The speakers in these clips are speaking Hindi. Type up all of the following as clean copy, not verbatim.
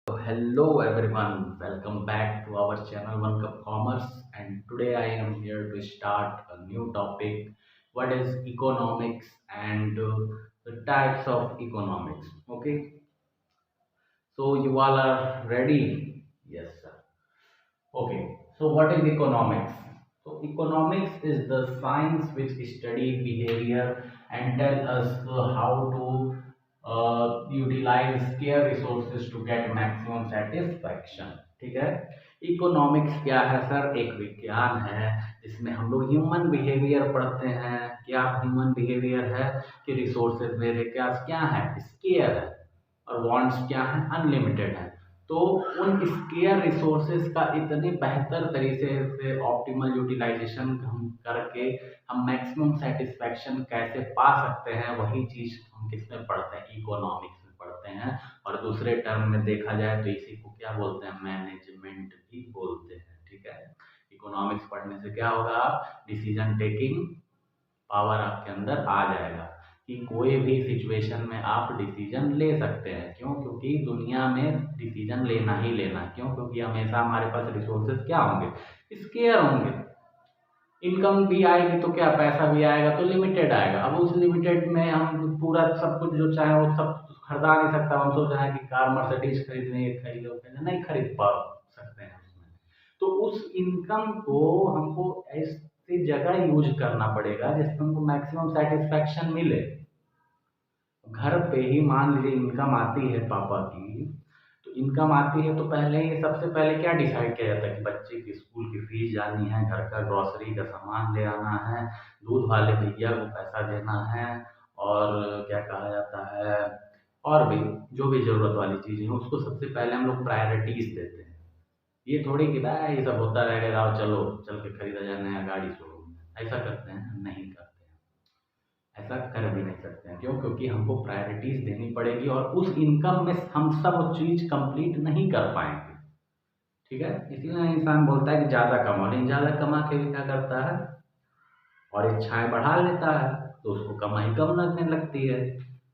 So hello everyone, welcome back to our channel One Cup Commerce, and today I am here to start a new topic. What is economics and the types of economics? Okay, so you all are ready? Yes, sir. Okay, so what is economics? So economics is the science which study behavior and tell us how to utilize scarce resources to get maximum satisfaction. ठीक है, इकोनॉमिक्स क्या है सर? एक विज्ञान है जिसमें हम लोग ह्यूमन बिहेवियर पढ़ते हैं। क्या ह्यूमन बिहेवियर है कि रिसोर्सेज मेरे पास क्या है, स्केयर है, और वांट्स क्या है, अनलिमिटेड है। तो उन स्केयर रिसोर्सेज का इतने बेहतर तरीके से ऑप्टिमल यूटिलाइजेशन हम करके हम मैक्सिमम सेटिस्फैक्शन कैसे पा सकते हैं, वही चीज़ हम किसमें पढ़ते हैं, इकोनॉमिक्स में पढ़ते हैं। और दूसरे टर्म में देखा जाए तो इसी को क्या बोलते हैं, मैनेजमेंट भी बोलते हैं। ठीक है, इकोनॉमिक्स पढ़ने से क्या होगा, डिसीजन टेकिंग पावर आपके अंदर आ जाएगा कि कोई भी सिचुएशन में आप डिसीजन ले सकते हैं। क्यों? क्योंकि दुनिया में डिसीजन लेना ही लेना है। क्यों? क्योंकि हमेशा हमारे पास रिसोर्सेज क्या होंगे, स्केयर होंगे। इनकम भी आएगी तो क्या, पैसा भी आएगा तो लिमिटेड आएगा। अब उस लिमिटेड में हम पूरा सब कुछ जो चाहे वो सब खरीदा नहीं सकता। हम सोच रहे हैं कि कार मर्सिडीज खरीदनी है, खरीदो, नहीं खरीद पा सकते हैं उसमें। तो उस इनकम को हमको ऐसी जगह यूज करना पड़ेगा जिसमें हमको मैक्सिमम सेटिस्फैक्शन मिले। घर पे ही मान लीजिए इनकम आती है पापा की, तो इनकम आती है तो पहले ही सबसे पहले क्या डिसाइड किया जाता है कि बच्चे की स्कूल की फीस जानी है, घर का ग्रोसरी का सामान ले आना है, दूध वाले भैया को पैसा देना है, और क्या कहा जाता है, और भी जो भी ज़रूरत वाली चीज़ें हैं उसको सबसे पहले हम लोग प्रायोरिटीज़ देते हैं। ये थोड़ी कि भाई ये सब होता रहेगा, आओ चलो चल के खरीदा जाए नया गाड़ी शोरूम में, ऐसा करते हैं? नहीं करते हैं। ऐसा कर भी नहीं सकते हैं। क्यों? क्योंकि हमको प्रायोरिटीज देनी पड़ेगी और उस इनकम में हम सब चीज कंप्लीट नहीं कर पाएंगे। ठीक है, इसीलिए इंसान बोलता है कि ज्यादा कमाओ, लेकिन ज्यादा कमा के भी क्या करता है, और इच्छाएं बढ़ा लेता है, तो उसको कमाई कम लगने लगती है।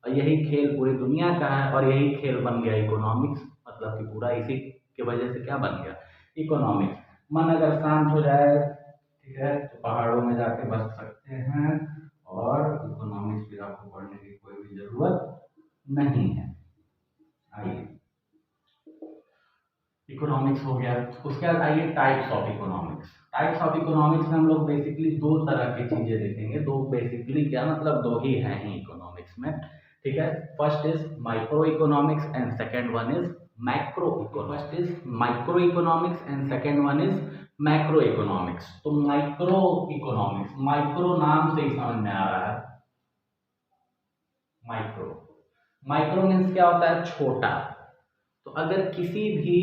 और यही खेल पूरी दुनिया का है, और यही खेल बन गया इकोनॉमिक्स। मतलब कि पूरा इसी की वजह से क्या बन गया, इकोनॉमिक्स। मन अगर शांत हो जाए, ठीक है, तो पहाड़ों में जाके बस सकते हैं, और इकोनॉमिक्स फिर आपको पढ़ने की कोई भी जरूरत नहीं है। आइए, इकोनॉमिक्स हो गया। उसके बाद आइए types of economics. Types of economics में हम लोग बेसिकली दो तरह की चीजें देखेंगे। दो बेसिकली क्या मतलब, दो ही हैं ही इकोनॉमिक्स में। ठीक है, first is micro economics and second one is macro economics. First is micro economics and second one is macro economics. तो माइक्रो इकोनॉमिक्स, माइक्रो नाम से ही समझ में आ रहा है। माइक्रो, माइक्रो मीन्स क्या होता है, छोटा। तो अगर किसी भी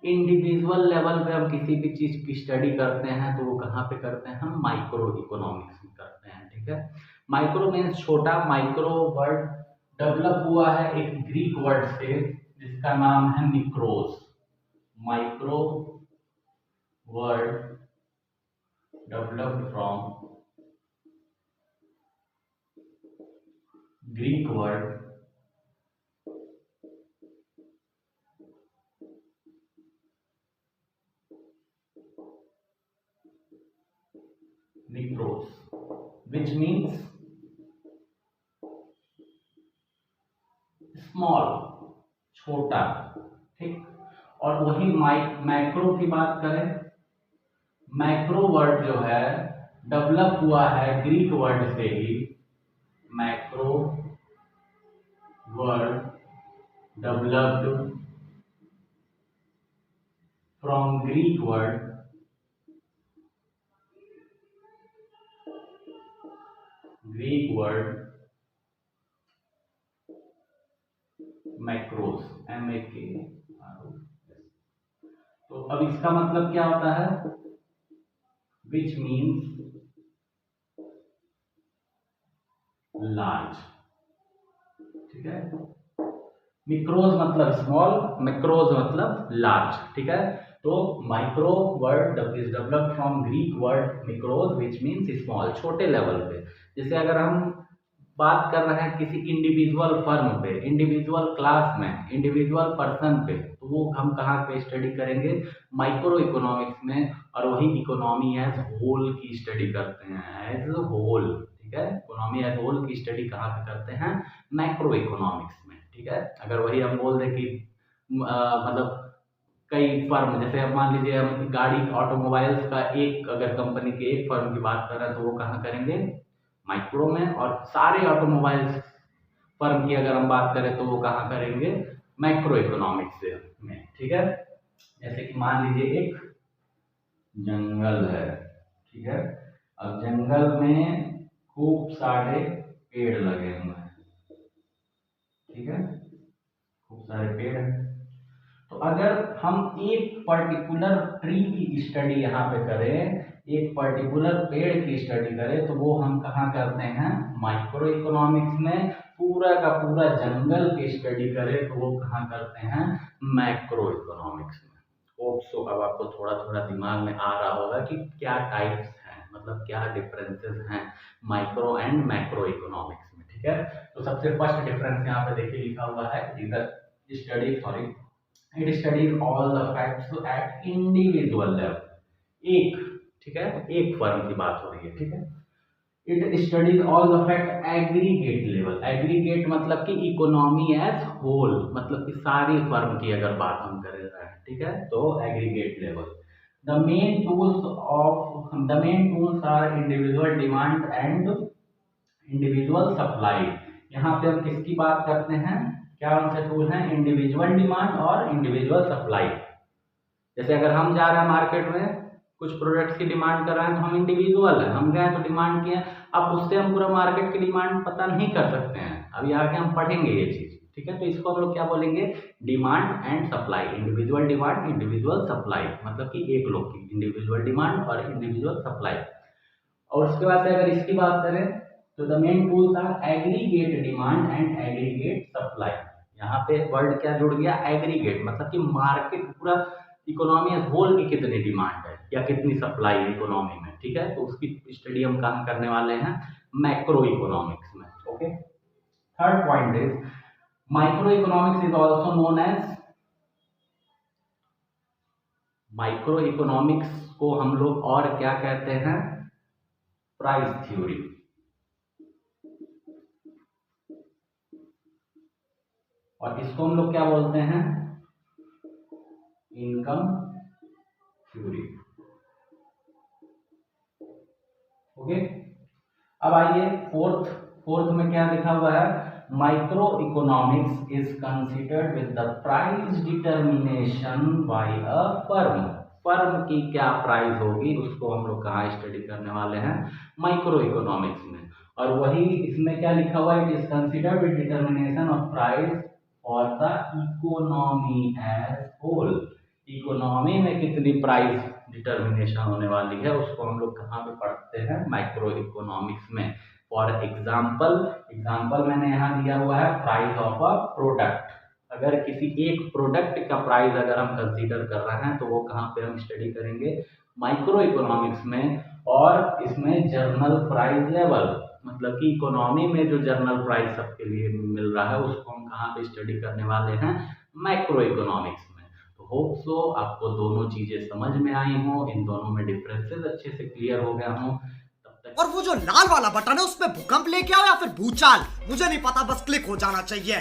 इंडिविजुअल लेवल पे हम किसी भी चीज की स्टडी करते हैं तो वो कहाँ पे करते हैं, हम माइक्रो इकोनॉमिक्स में करते हैं। ठीक है, माइक्रो मीन्स छोटा। माइक्रो वर्ड डेवलप हुआ है एक ग्रीक वर्ड से जिसका नाम है मिक्रोस। Micro word developed from Greek word micros, which means small, छोटा। ठीक, और वही मैक्रो की बात करें, मैक्रो वर्ड जो है डेवलप हुआ है ग्रीक वर्ड से ही। Macro word developed from Greek word मैक्रोस, MAK। तो अब इसका मतलब क्या होता है, विच मीन्स लार्ज। ठीक है, मिक्रोज मतलब स्मॉल, मैक्रोज मतलब लार्ज। ठीक है, तो micro word is developed from Greek word मिक्रोज विच मीन्स स्मॉल, छोटे लेवल पे। जैसे अगर हम बात कर रहे हैं किसी इंडिविजुअल फर्म पे, इंडिविजुअल क्लास में, इंडिविजुअल पर्सन पे, तो वो हम कहाँ पे स्टडी करेंगे? माइक्रो इकोनॉमिक्स में। और वही इकोनॉमी एज होल की स्टडी करते हैं, एज होल। ठीक है, इकोनॉमी एज होल की स्टडी कहाँ पे करते हैं? मैक्रो इकोनॉमिक्स में। ठीक है, अगर वही हम बोल दें कि मतलब कई फर्म, जैसे अब मान लीजिए हम गाड़ी ऑटोमोबाइल्स का एक, अगर कंपनी के एक फर्म की बात कर रहे हैं तो वो कहाँ करेंगे? माइक्रो में। और सारे ऑटोमोबाइल्स फर्म की अगर हम बात करें तो वो कहाँ करेंगे? मैक्रो इकोनॉमिक्स में। ठीक है, जैसे कि मान लीजिए एक जंगल है। ठीक है, अब जंगल में खूब सारे पेड़ लगे हुए हैं। ठीक है, खूब सारे पेड़ हैं। तो अगर हम एक पर्टिकुलर ट्री की स्टडी यहाँ पे करें, एक पर्टिकुलर पेड़ की स्टडी करें, तो वो हम कहाँ करते हैं? माइक्रो इकोनॉमिक्स में। पूरा का पूरा जंगल की स्टडी करें तो वो कहाँ करते हैं? मैक्रो इकोनॉमिक्स में। सो अब आपको थोड़ा थोड़ा दिमाग में आ रहा होगा कि क्या टाइप्स हैं, मतलब क्या डिफरेंसेस हैं माइक्रो एंड मैक्रो इकोनॉमिक्स में। ठीक है, तो सबसे फर्स्ट डिफरेंस यहाँ पे देखिए लिखा हुआ है, it studies all the facts eight individual level. एक, ठीक है, एक फर्म की बात हो रही है। ठीक है, it studies all the fact aggregate level. Aggregate मतलब कि इकोनॉमी एज होल, मतलब कि सारी फर्म की अगर बात हम कर रहे हैं। ठीक है, तो aggregate level. The main tools are individual demand and individual supply. यहाँ पे हम किसकी बात करते हैं? क्या उनसे टूल है? इंडिविजुअल डिमांड और इंडिविजुअल सप्लाई। जैसे अगर हम जा रहे हैं मार्केट में, कुछ प्रोडक्ट्स की डिमांड कर रहे हैं तो हम इंडिविजुअल हैं, हम गए तो डिमांड किए। अब उससे हम पूरा मार्केट की डिमांड पता नहीं कर सकते हैं, अभी आगे हम पढ़ेंगे ये चीज़। ठीक है, तो इसको हम लोग क्या बोलेंगे? Demand and supply. Individual demand, individual supply, मतलब कि एक लोग की इंडिविजुअल डिमांड और इंडिविजुअल सप्लाई। और उसके बाद से अगर इसकी बात करें तो the main tools are aggregate demand and aggregate supply. यहाँ पे वर्ड क्या जुड़ गया? एग्रीगेट, मतलब कि मार्केट, पूरा इकोनॉमी एज होल की कितनी डिमांड है या कितनी सप्लाई है इकोनॉमी में। ठीक है, तो उसकी स्टडी हम कहाँ करने वाले हैं? मैक्रो इकोनॉमिक्स में। Okay, third point is microeconomics is also known as, microeconomics को हम लोग और क्या कहते हैं? Price theory. और इसको हम लोग क्या बोलते हैं? Income theory. ओके, अब आइए फोर्थ में क्या लिखा हुआ है? Micro economics is considered with the price determination by a firm. Firm की क्या प्राइस होगी उसको हम लोग कहाँ स्टडी करने वाले हैं? माइक्रो इकोनॉमिक्स में। और वही इसमें क्या लिखा हुआ है? It is considered with determination of price for the economy as whole. Economy में कितनी प्राइस डिटर्मिनेशन होने वाली है उसको हम लोग कहाँ पे पढ़ते हैं? माइक्रो इकोनॉमिक्स में। फॉर एग्जाम्पल मैंने यहाँ दिया हुआ है, प्राइस ऑफ अ प्रोडक्ट। अगर किसी एक प्रोडक्ट का प्राइस अगर हम कंसीडर कर रहे हैं तो वो कहाँ पे हम स्टडी करेंगे? माइक्रो इकोनॉमिक्स में। और इसमें जर्नल प्राइस लेवल, मतलब कि इकोनॉमी में जो जर्नल प्राइस सबके लिए मिल रहा है उसको हम कहाँ पे स्टडी करने वाले हैं? मैक्रो इकोनॉमिक्स में। तो होप सो आपको दोनों चीजें समझ में आई हों, इन दोनों में डिफरेंसेस अच्छे से क्लियर हो गया हों। तब तक और वो जो लाल वाला बटन है उस पे भूकंप लेके आओ या फिर भूचाल, मुझे नहीं पता, बस क्लिक हो जाना चाहिए।